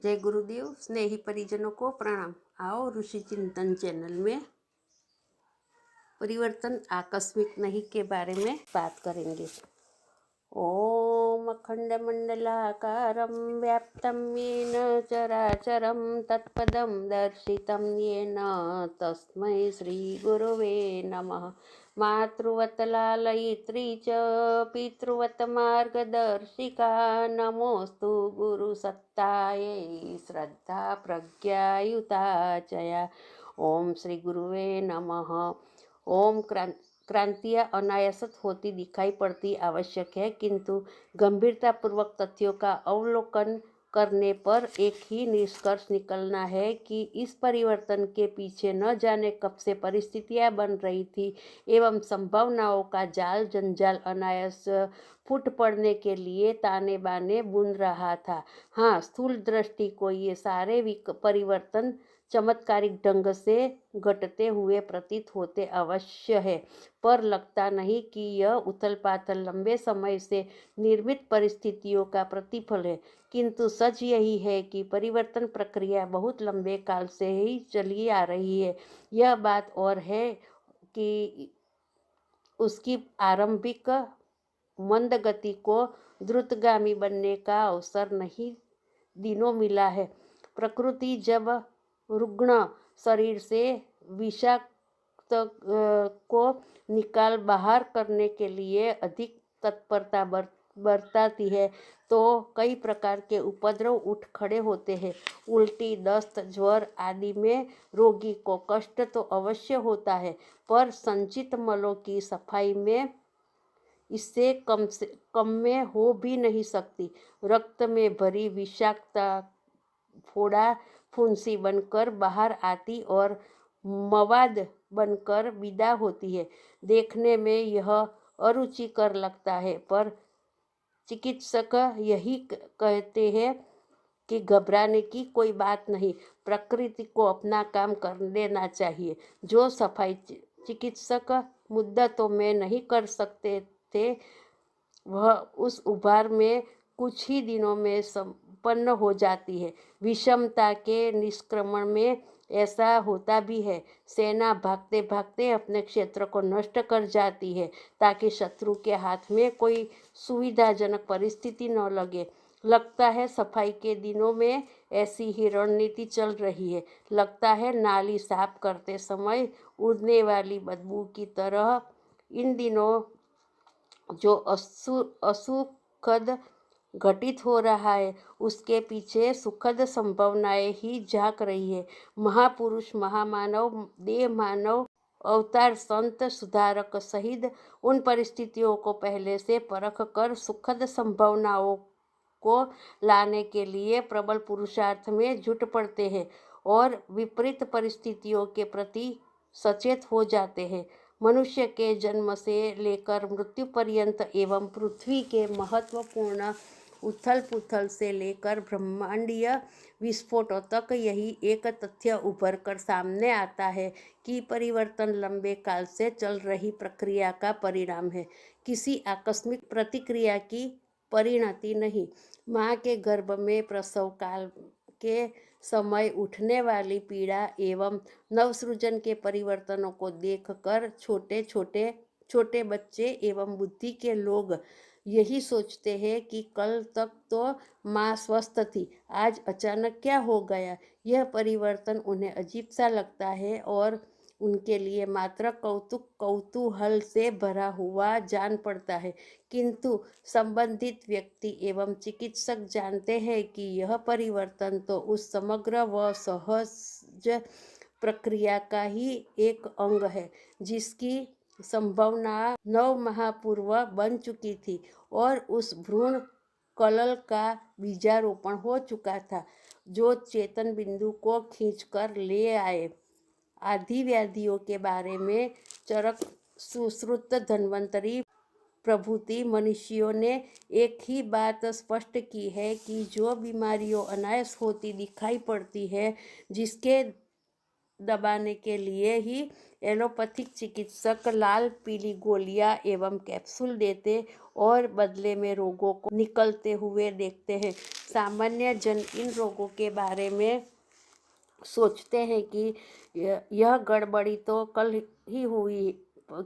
जय गुरुदेव। स्नेही परिजनों को प्रणाम। आओ ऋषि चिंतन चैनल में परिवर्तन आकस्मिक नहीं के बारे में बात करेंगे। ओम अखंडमंडलाकारं व्याप्तं येन चराचरं तत्पदं दर्शितं येन तस्मै श्रीगुरवे नमः। मातृवत लालयित्री च पितृवत मार्गदर्शिका नमोस्तु गुरुसत्तायै श्रद्धा प्रज्ञायुता चया। ओम श्री गुरुवे नमः। ओम क्रांतियाँ अनायासत होती दिखाई पड़ती आवश्यक है, किंतु गंभीरतापूर्वक तथ्यों का अवलोकन करने पर एक ही निष्कर्ष निकलना है कि इस परिवर्तन के पीछे न जाने कब से परिस्थितियां बन रही थी एवं संभावनाओं का जाल जंजाल अनायास फूट पड़ने के लिए ताने बाने बुन रहा था। हाँ, स्थूल दृष्टि को ये सारे परिवर्तन चमत्कारिक ढंग से घटते हुए प्रतीत होते अवश्य है, पर लगता नहीं कि यह उथल पाथल लंबे समय से निर्मित परिस्थितियों का प्रतिफल है। किंतु सच यही है कि परिवर्तन प्रक्रिया बहुत लंबे काल से ही चली आ रही है। यह बात और है कि उसकी आरंभिक मंद गति को द्रुतगामी बनने का अवसर नहीं दिनों मिला है। प्रकृति जब रुग्ण शरीर से विषाक्त को निकाल बाहर करने के लिए अधिक तत्परता बरताती है तो कई प्रकार के उपद्रव उठ खड़े होते हैं। उल्टी, दस्त, ज्वर आदि में रोगी को कष्ट तो अवश्य होता है, पर संचित मलों की सफाई में इससे कम में हो भी नहीं सकती। रक्त में भरी विषाक्तता फोड़ा फुंसी बनकर बाहर आती और मवाद बनकर विदा होती है। देखने में यह अरुचिकर लगता है, पर चिकित्सक यही कहते हैं कि घबराने की कोई बात नहीं, प्रकृति को अपना काम कर देना चाहिए। जो सफाई चिकित्सक मुद्दतों में नहीं कर सकते थे, वह उस उभार में कुछ ही दिनों में संपन्न हो जाती है। विषमता के निष्क्रमण में ऐसा होता भी है। सेना भागते भागते अपने क्षेत्र को नष्ट कर जाती है ताकि शत्रु के हाथ में कोई सुविधाजनक परिस्थिति न लगे। लगता है सफाई के दिनों में ऐसी ही रणनीति चल रही है। लगता है नाली साफ करते समय उड़ने वाली बदबू की तरह इन दिनों जो असुखद घटित हो रहा है उसके पीछे सुखद संभावनाएं ही झांक रही है। महापुरुष, महामानव, देव मानव, अवतार, संत, सुधारक सहित उन परिस्थितियों को पहले से परख कर सुखद संभावनाओं को लाने के लिए प्रबल पुरुषार्थ में जुट पड़ते हैं और विपरीत परिस्थितियों के प्रति सचेत हो जाते हैं। मनुष्य के जन्म से लेकर मृत्यु पर्यंत एवं पृथ्वी के महत्वपूर्ण उथल पुथल से लेकर ब्रह्मांडीय विस्फोटों तक यही एक तथ्य उभर कर सामने आता है कि परिवर्तन लंबे काल से चल रही प्रक्रिया का परिणाम है, किसी आकस्मिक प्रतिक्रिया की परिणति नहीं। माँ के गर्भ में प्रसव काल के समय उठने वाली पीड़ा एवं नवसृजन के परिवर्तनों को देखकर छोटे बच्चे एवं बुद्धि के लोग यही सोचते हैं कि कल तक तो माँ स्वस्थ थी, आज अचानक क्या हो गया। यह परिवर्तन उन्हें अजीब सा लगता है और उनके लिए मात्र कौतूहल से भरा हुआ जान पड़ता है। किंतु संबंधित व्यक्ति एवं चिकित्सक जानते हैं कि यह परिवर्तन तो उस समग्र व सहज प्रक्रिया का ही एक अंग है जिसकी संभावना 9 माह पूर्व बन चुकी थी और उस भ्रूण कलल का बीजारोपण हो चुका था जो चेतन बिंदु को खींचकर ले आए। आदि व्याधियों के बारे में चरक सुश्रुत धन्वंतरी प्रभृति मनुष्यों ने एक ही बात स्पष्ट की है कि जो बीमारियों अनायास होती दिखाई पड़ती है, जिसके दबाने के लिए ही एलोपैथिक चिकित्सक लाल पीली गोलियां एवं कैप्सूल देते और बदले में रोगों को निकलते हुए देखते हैं। सामान्य जन इन रोगों के बारे में सोचते हैं कि यह गड़बड़ी तो कल ही हुई,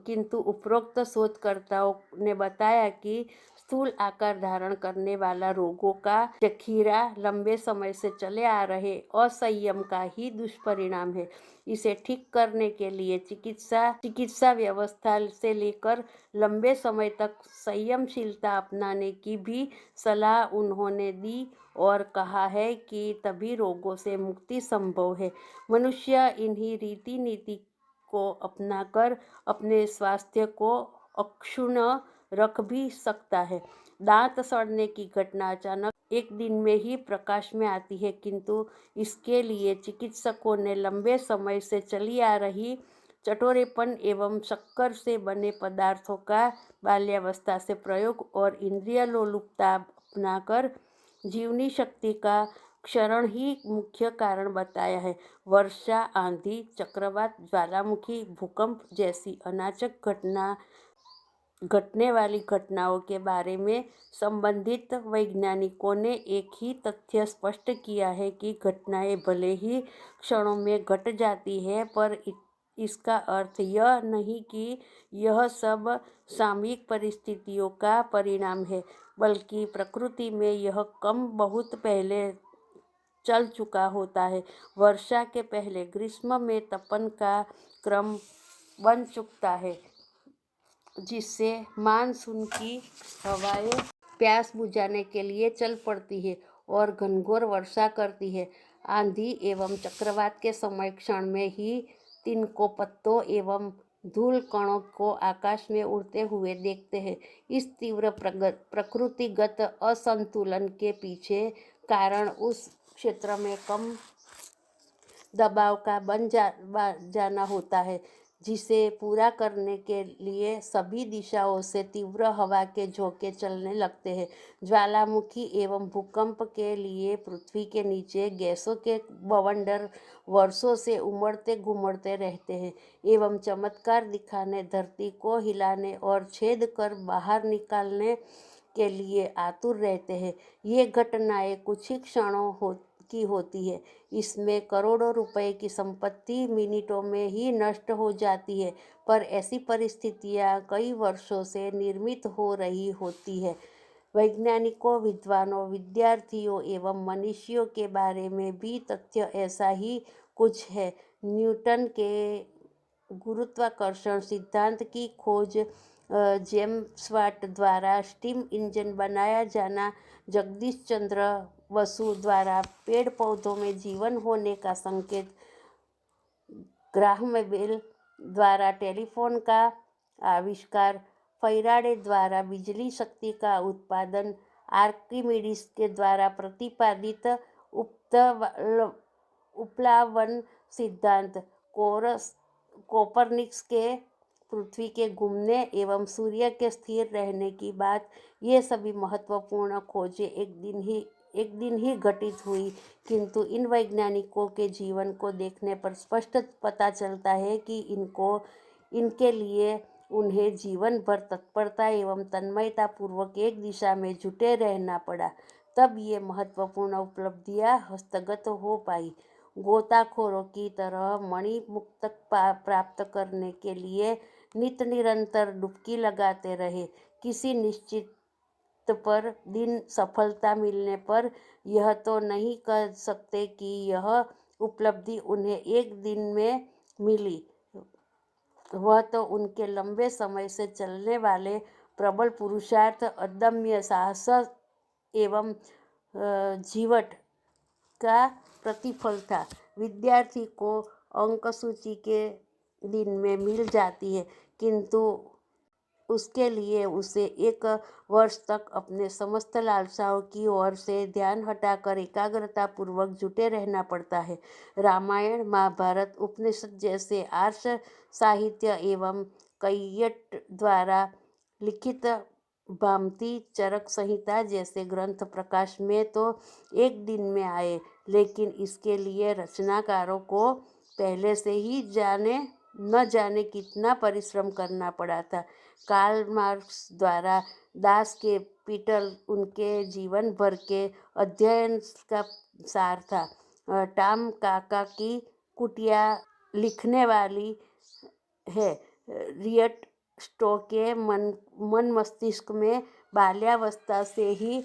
किंतु उपरोक्त शोधकर्ताओं ने बताया कि स्थूल आकार धारण करने वाला रोगों का जखीरा लंबे समय से चले आ रहे असंयम का ही दुष्परिणाम है। इसे ठीक करने के लिए चिकित्सा व्यवस्था से लेकर लंबे समय तक संयमशीलता अपनाने की भी सलाह उन्होंने दी और कहा है कि तभी रोगों से मुक्ति संभव है। मनुष्य इन्हीं रीति नीति को अपनाकर अपने स्वास्थ्य को अक्षुण्ण रख भी सकता है। दांत सड़ने की घटना अचानक एक दिन में ही प्रकाश में आती है, किंतु इसके लिए चिकित्सकों ने लंबे समय से चली आ रही चटोरेपन एवं शक्कर से बने पदार्थों का बाल्यावस्था से प्रयोग और इंद्रिय लोलुपता अपनाकर जीवनी शक्ति का क्षरण ही मुख्य कारण बताया है। वर्षा, आंधी, चक्रवात, ज्वालामुखी, भूकंप जैसी अनाचक घटने वाली घटनाओं के बारे में संबंधित वैज्ञानिकों ने एक ही तथ्य स्पष्ट किया है कि घटनाएं भले ही क्षणों में घट जाती है, पर इसका अर्थ यह नहीं कि यह सब सामयिक परिस्थितियों का परिणाम है, बल्कि प्रकृति में यह क्रम बहुत पहले चल चुका होता है। वर्षा के पहले ग्रीष्म में तपन का क्रम बन चुकता है, जिससे मानसून की हवाएं प्यास बुझाने के लिए चल पड़ती है और घनघोर वर्षा करती है। आंधी एवं चक्रवात के समय क्षण में ही तिनकों, पत्तों एवं धूल कणों को आकाश में उड़ते हुए देखते हैं। इस तीव्र प्रकृतिगत असंतुलन के पीछे कारण उस क्षेत्र में कम दबाव का जाना होता है, जिसे पूरा करने के लिए सभी दिशाओं से तीव्र हवा के झोंके चलने लगते हैं। ज्वालामुखी एवं भूकंप के लिए पृथ्वी के नीचे गैसों के बवंडर वर्षों से उमड़ते घुमड़ते रहते हैं एवं चमत्कार दिखाने, धरती को हिलाने और छेद कर बाहर निकालने के लिए आतुर रहते हैं। ये घटनाएं कुछ ही क्षणों की होती है। इसमें करोड़ों रुपए की संपत्ति मिनटों में ही नष्ट हो जाती है, पर ऐसी परिस्थितियां कई वर्षों से निर्मित हो रही होती है। वैज्ञानिकों, विद्वानों, विद्यार्थियों एवं मनीषियों के बारे में भी तथ्य ऐसा ही कुछ है। न्यूटन के गुरुत्वाकर्षण सिद्धांत की खोज, जेम्स वाट द्वारा स्टीम इंजन बनाया जाना, जगदीश चंद्र बसु द्वारा पेड़ पौधों में जीवन होने का संकेत, ग्राहम बेल द्वारा टेलीफोन का आविष्कार, फैराडे द्वारा बिजली शक्ति का उत्पादन, आर्किमिडीज के द्वारा प्रतिपादित उपप्लावन सिद्धांत, कोपरनिकस के पृथ्वी के घूमने एवं सूर्य के स्थिर रहने की बात, ये सभी महत्वपूर्ण खोजें एक दिन ही घटित हुई, किंतु इन वैज्ञानिकों के जीवन को देखने पर स्पष्ट पता चलता है कि इनके लिए उन्हें जीवन भर तत्परता एवं तन्मयता पूर्वक एक दिशा में जुटे रहना पड़ा, तब ये महत्वपूर्ण उपलब्धियां हस्तगत हो पाई। गोताखोरों की तरह मणि मुक्त प्राप्त करने के लिए नित निरंतर डुबकी लगाते रहे। किसी निश्चित पर दिन सफलता मिलने पर यह तो नहीं कह सकते कि यह उपलब्धि उन्हें एक दिन में मिली, वह तो उनके लंबे समय से चलने वाले प्रबल पुरुषार्थ, अदम्य साहस एवं जीवट का प्रतिफल था। विद्यार्थी को अंक सूची के दिन में मिल जाती है, किंतु उसके लिए उसे एक वर्ष तक अपने समस्त लालसाओं की ओर से ध्यान हटाकर एकाग्रता पूर्वक जुटे रहना पड़ता है। रामायण, महाभारत, उपनिषद जैसे आर्ष साहित्य एवं कैयट द्वारा लिखित भामती चरक संहिता जैसे ग्रंथ प्रकाश में तो एक दिन में आए, लेकिन इसके लिए रचनाकारों को पहले से ही न जाने कितना परिश्रम करना पड़ा था। कार्ल मार्क्स द्वारा दास के पीटल उनके जीवन भर के अध्ययन का सार था। टॉम काका की कुटिया लिखने वाली है। रियट स्टो के मन मस्तिष्क में बाल्यावस्था से ही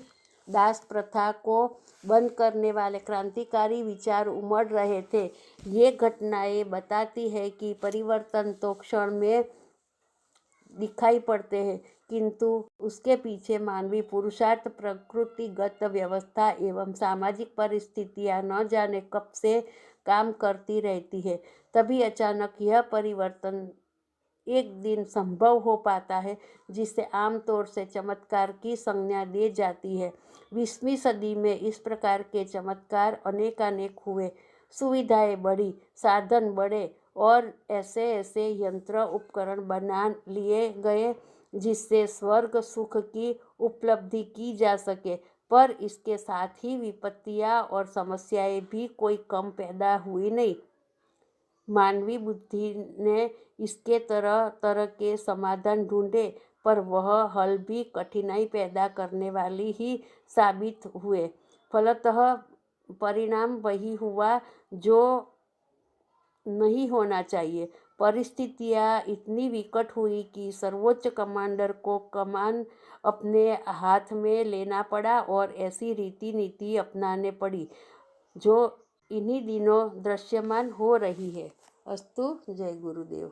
दास प्रथा को बंद करने वाले क्रांतिकारी विचार उमड़ रहे थे। ये घटनाएं बताती है कि परिवर्तन तो क्षण में दिखाई पड़ते हैं, किंतु उसके पीछे मानवीय पुरुषार्थ, प्रकृतिगत व्यवस्था एवं सामाजिक परिस्थितियां न जाने कब से काम करती रहती है। तभी अचानक यह परिवर्तन एक दिन संभव हो पाता है, जिसे आमतौर से चमत्कार की संज्ञा दी जाती है। 20वीं सदी में इस प्रकार के चमत्कार अनेकानेक हुए। सुविधाएं बढ़ी, साधन बढ़े और ऐसे ऐसे यंत्र उपकरण बना लिए गए जिससे स्वर्ग सुख की उपलब्धि की जा सके। पर इसके साथ ही विपत्तियां और समस्याएं भी कोई कम पैदा हुई नहीं। मानवीय बुद्धि ने इसके तरह तरह के समाधान ढूंढे, पर वह हल भी कठिनाई पैदा करने वाली ही साबित हुए। फलतः परिणाम वही हुआ जो नहीं होना चाहिए। परिस्थितियां इतनी विकट हुई कि सर्वोच्च कमांडर को कमान अपने हाथ में लेना पड़ा और ऐसी रीति नीति अपनाने पड़ी जो इन्हीं दिनों दृश्यमान हो रही है। अस्तु। जय गुरुदेव।